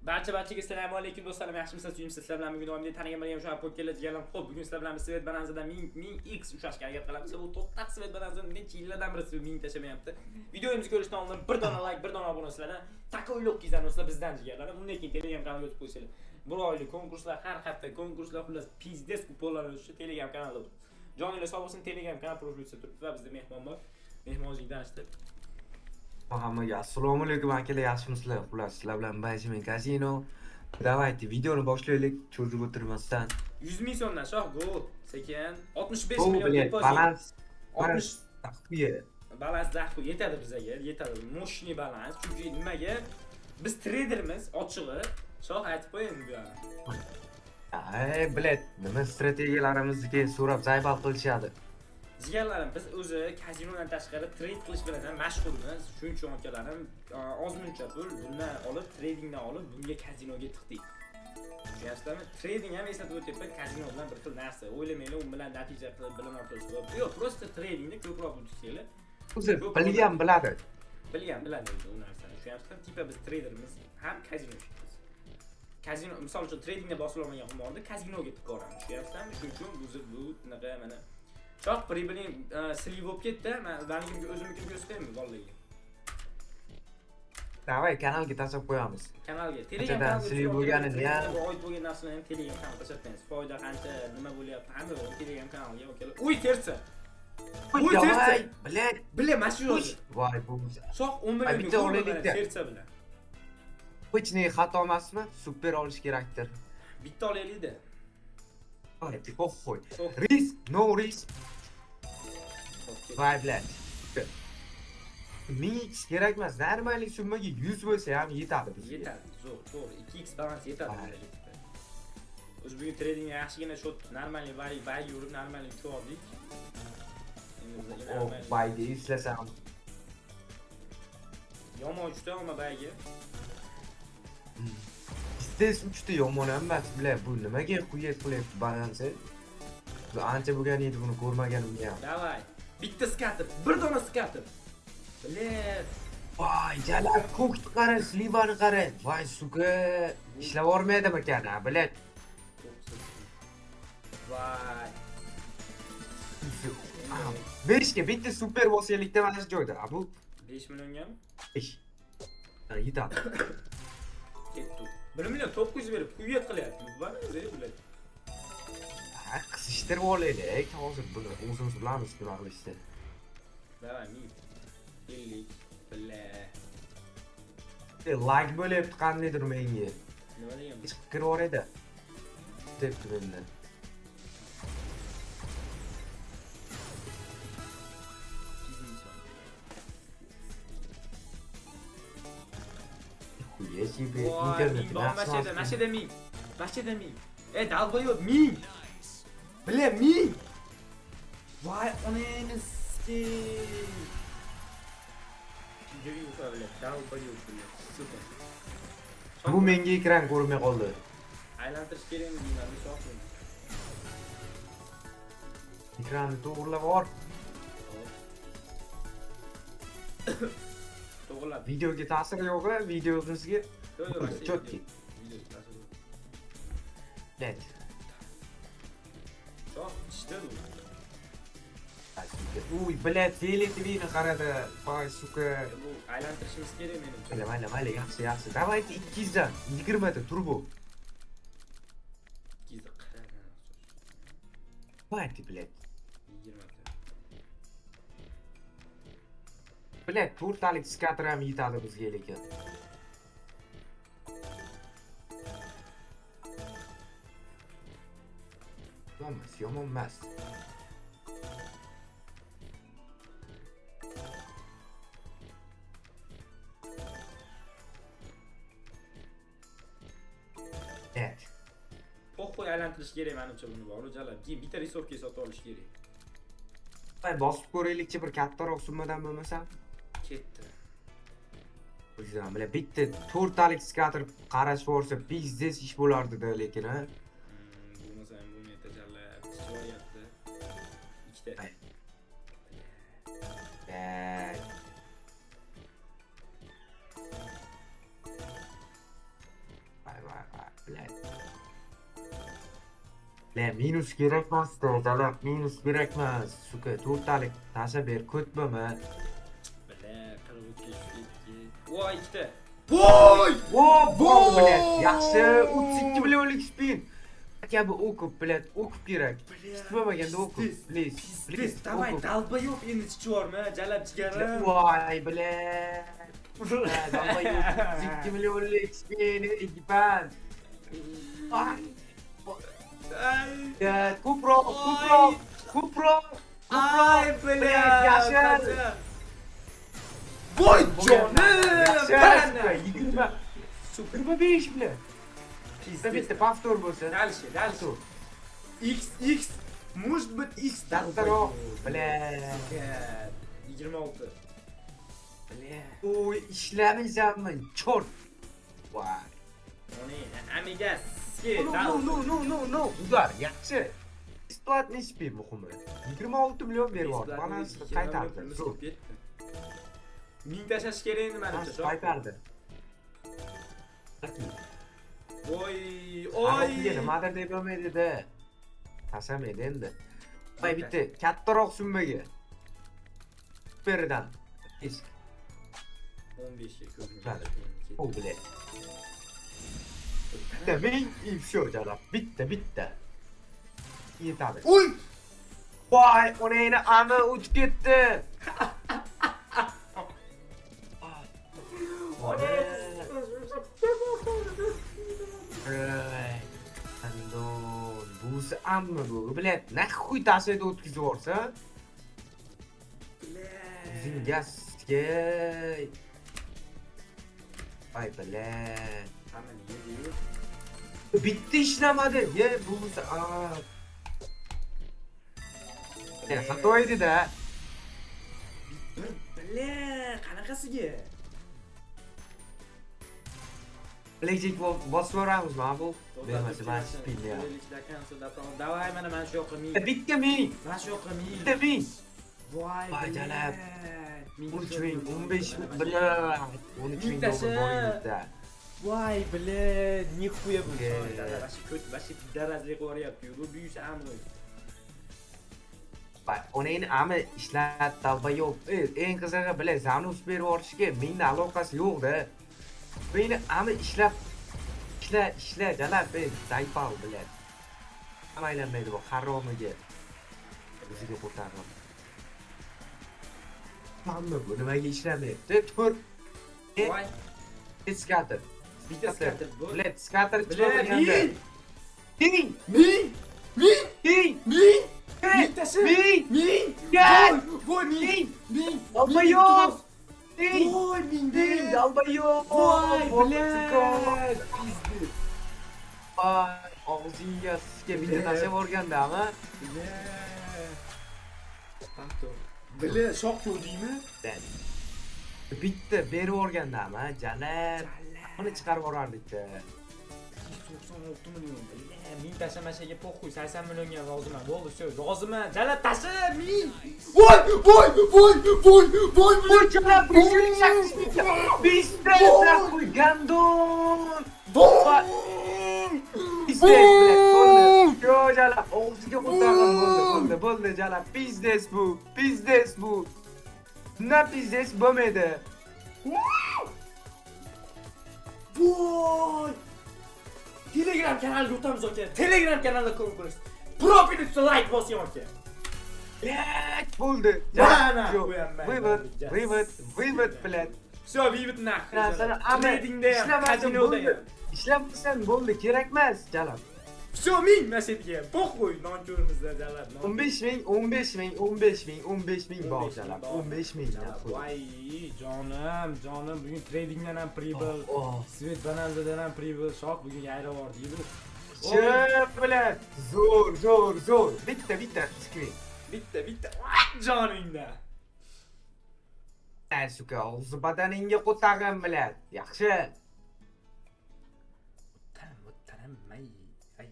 Barchaga assalomu alaykum do'stlarim, yaxshimisiz? Suyimsiz? Sizlar bilan bugun doimli tanigan bo'lgan o'sha pokerlar jigarlar. Xo'p, bugun sizlar bilan Svet Bonanza'dan 1000x ushashga harakat qilamiz. Bu to'liq Svet Bonanza'dan necha yillardan beri 1000 tashamayapti. Videomizni ko'rishdan oldin bir dona like, bir dona obuna sizlardan takoylik qilsanizlar bizdan jigarlar. Undan keyin Telegram kanaliga o'tib qo'ysanglar. Bir oylik konkurslar, har hafta konkurslar, xullas pizdes kuponlar o'tishi Telegram kanalida bo'ladi. Joninglar sog' bo'lsin, Telegram kanal profilida turibdi va bizda mehmon bor. Mehmonchilikdan tanishtirib. Hammaga assalomu alaykum akalar, yaxshimisizlar? Xullas, sizlar bilan Benjamin Casino. Давайте, videoni boshlaylik, cho'zib o'tirmasdan. 100 ming so'mdan shoh go. Sekin 65 Bu million bilet, depozit. balans 60 taxmiye. balans daxli yetadi bizga, yetadi. Moshni balans. Chunki nimaga? Biz tradermiz, ochig'i. Shoh aytib qo'ying bu yerda. Bilet, nima strategiyalarimizni so'rab zaybal qilishadi. Jigarlarim, biz o'zi kazinodan tashqari trade qilish bilan ham mashg'ulmiz. Shuning uchun akalarim ozmuncha pul bundan olib, tradingdan olib, bunga kazinoga tiqdik. Tushunyapsizlarmi? Trading ham eslatib o'tyapman, kazino bilan bir xil narsa. O'ylamanglar, u bilan natija qilib bilim ortish bo'ladi. Yo'q, просто tradingda ko'proq o'tishinglar. O'zi bilgan biladi. Biladi u narsani. Tushunyapsizlar? Tipa biz tradermiz, ham kazinochimiz. Kazino, misol uchun tradingda bosila olmagan qimorni kazinoga tiqaveramiz. Tushunyapsizlarmi? Shuning uchun bu bunaqa mana shoh pribiling sliv bo'lib ketdi. Menimga o'zimnikini ko'rsataymi vallahi. Davay, kanalga tashlab qo'yamiz. Kanalga, Telegram kanalga sliv bo'lganini ham oid bo'lgan narsalarni ham Telegram kanalga tashlab foyda qancha, nima bo'lyapti, hamma Telegram kanaliga okalar. Uy tersa. Uy tersa. Bile mashyuz. Voy bu. Shoh 10 million bitta olaylikda. tersa bilan. Hech ne xato emasmi? Super olish kerakdir. Bitta olaylik-da. Давайте, похуй. Risk, no risk. Voy bilan. Mix kerak emas. Normallik summaga 100 bo'lsa ham yetadi bizga. Yetadi, zo'r, to'g'ri. 2x balans yetadi bizga. O'zi bugun trading yaxshigina shot, normalniy value urib, normalniy cho'rdik. O bayga eslasam. Yomon uchta olma bayga. Stes uchta yomon emas, bilan bu nimaga quyet qilyapti balansi? Bu ancha bo'lgan edi, buni ko'rmaganim ham. Davay. Bitta skatib, bir dona skatib. Bilet. Voy, jalab ko'kni qara, slivani qara. Voy, suka, ishlab olmaydimi ekan, bilet. Voy. 5 ga bitta super bo'lsaylikda mana shu joyda. Bu 5 millionga? ish. Yetadi. Ketdi. 1 million 900 berib quyet qilyapti. Bana o'zi bilet. Qisishtirib olaylik. Hozir buni o'zimiz bilamiz nima qilishni. Davay, 50 bilet. Like bo'lyapti qandaydir menga. Nima degan? Hech kirib o'raydi. Debdi mendan. Yesibi internet Mashida ming. Dalboyob ming. Bile ming. Vay oneniski. Yuri ufavle, dalboyob bile. Super. Bu menga ekran ko'rmay qoldi. Aylantirish kerakmi deyman, bu shohim. Ekranni to'g'rilab ol. To'g'rilab. Videoga ta'siri yo'q-a? Videomizga Yo'q, chotki. Net. Shoh ishda bu. Uy, bilet, teletvini qaradi. Voy, suka. Bu aylantirishimiz kerak menimcha. Mayli, yaxshi. Давайте 200 dan 20 ta turbo. 200 qaragan. Давайте, bilet. 20 ta. Bilet, to'rtalik skater ham yetadi bizga lekin. Yomon emas. Evet. Po'xo'y aylantirish kerak menimcha buni bor, jalab. Keyin bitta risovka sotib olish kerak. Voy, bosib ko'raylikchi bir kattaroq summadan bo'lmasa. Ketdi. O'zim bilan bitta to'rtalik skater qarash bo'lsa, biznes ish bo'lardi-da, lekin ha. Bo'lmasa ham bo'lmaydi, jalab. Chiqyapti. Ikkita. Блядь. Le minus kerakmasdi, dalab minus kerakmas. Suka, to'rtalik tasha ber, ko'tmama. Bile 43 voy ikkita. Voy! Voy, блядь, yaxshi 32 millionlik spin. Kabi o'qib, блядь, o'qib kerak. Tutmamaganda o'qib, please. Please, Давай, долбоёб endi chiqvorma, jalab chiqarim. Voy, блядь. Dalbayım 32 millionlik spin, ekipaj. Ay. Ya, ko'proq. Ay, Блядь, yaxshi. Voy jonim! Yaxshi. 25 bilan. Bitta повтор bo'lsa. Дальше. X. Может быть X Kattaroq. Блядь. 26. Блядь. Oy, ishlamaysanmi? Chort. Voy. Amiga sizga No. Udar, yaxshi. Besplatniy spin muhimi. 26 million beryapti. Balansi qaytardi. Zo'r. 1000 tashlash kerak endi menimcha. Qaytardi. Voy. Nimadir deb bo'lmaydi-da. Tashamaydi endi. Voy, bitta kattaroq summaga. Superidan. 15 ga Hadi. ko'p. O bilet. Demek ifşo canım. Bitti. Yetadi. Oy! Vay, o neyini ana uç gitti. Andon, busi amma bu. Bilet, nahuy tasayda o'tkazib yuborsa? Bizim gazga. Ay bilet. Hamma nega Bitti ishlamadi. Ye, busi. Xato edi-da. Bile, qanaqasiga? Blackjack bosib yuboramizmi, bu? Bermasa, men spinni ya. Давай, mana shu yoqqa ming. Bitta ming. Mana shu yoqqa ming. Bitta ming. Voy, Voy, jalab. 13 ming, 15 ming, 13 ming Bittasi. dollar. Voy, bile, nixuya bu. Yeah. Bashi darazli qo'yapti. Bu buysa amroy. Bak, uning ami ishlat dalbayob. Eng qizig'i bilan zanus berib yuborishga mingni aloqasi yo'q-da. Meni ami ishla, jalab, zaypal bilan. Ham aylanmaydi bu haromiga. O'ziga ko'tarib. Hamma bu nimaga ishlamayapti? Tur. Voy, Skater. bitta skater bu. Bilet, skater Bile, chiqarganda. ming. Ming. Bittasi. Ming. Gel. Voy, ming. Dalbayob. Ming. Voy, ming. Dalbayob. Voy, bile. Pizdi. Ay, og'zingga sizga bitta tashlab yuborganda-mi? Bile, shoq ko'rdingmi? Bitta berib yuborganda-mi? Jalab. Uni chiqarib yuborardik-da. 96 million. Ming tashlamashiga po'xuy, 80 millionga roziman. Bo'ldi, shu, roziman. Jalab tasha, ming. Voy! Voy, jalab, 508 bitta. Bizda qo'y gandon. Voy! Biznes bilan bo'ldi. Yo, jalab, og'ziga ko'targan bo'ldi, jalab. Biznes bu. Na biznes bo'lmaydi. Voy! Telegram kanaliga o'tamiz aka. Telegram kanalida ko'rib ko'rasiz. Profil uchun like bosing aka. Bo'ldi. Mana Yo'q. qo'yaman. Vivot bilan. Всё, vivit naq. Sana Tradingda ham, kazinoda ham. Ishlamasan bo'ldi, kerak emas, jalab. Всё, ming masjidga. Po'xuy, non ko'rimizda jalab. 15 ming bor jalab. 15 ming. Voy, jonim, bugun tradingdan ham pribol, Svet Bananzadan ham pribol, shok bugun yayravordik. Chip bilan zo'r. Bitta screen. Bitta. Joningda. Ay, suka, og'zi badaningga qo'tag'in bilan. Yaxshi. Taramay. Ay.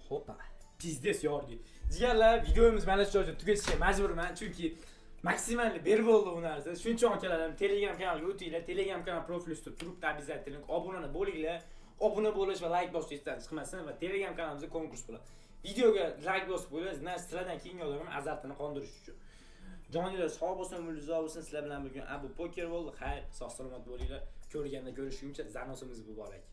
Hoppa. Pizdes yordi. Jigarlar, videomiz mana shu joyda tugatishga majburman, chunki maksimalni berib bo'ldi bu narsa. Shuncha akalarim Telegram kanaliga o'tinglar, Telegram kanal profil ustida turibdi, обязательно obuna bo'linglar. Obuna bo'lish va like bosishni esdan chiqmasin va Telegram kanalimizda konkurs bo'ladi. Videoga like bosib qo'yasiz, sizlardan keyingi odamlar azartini qondirish uchun. Joninglar sog' bo'lsin, umringiz bo'lsin. Sizlar bilan bugun Abu Poker bo'ldi. Xayr, sog' salomat bo'linglar. Ko'rganda ko'rishguncha zanosimiz muborak.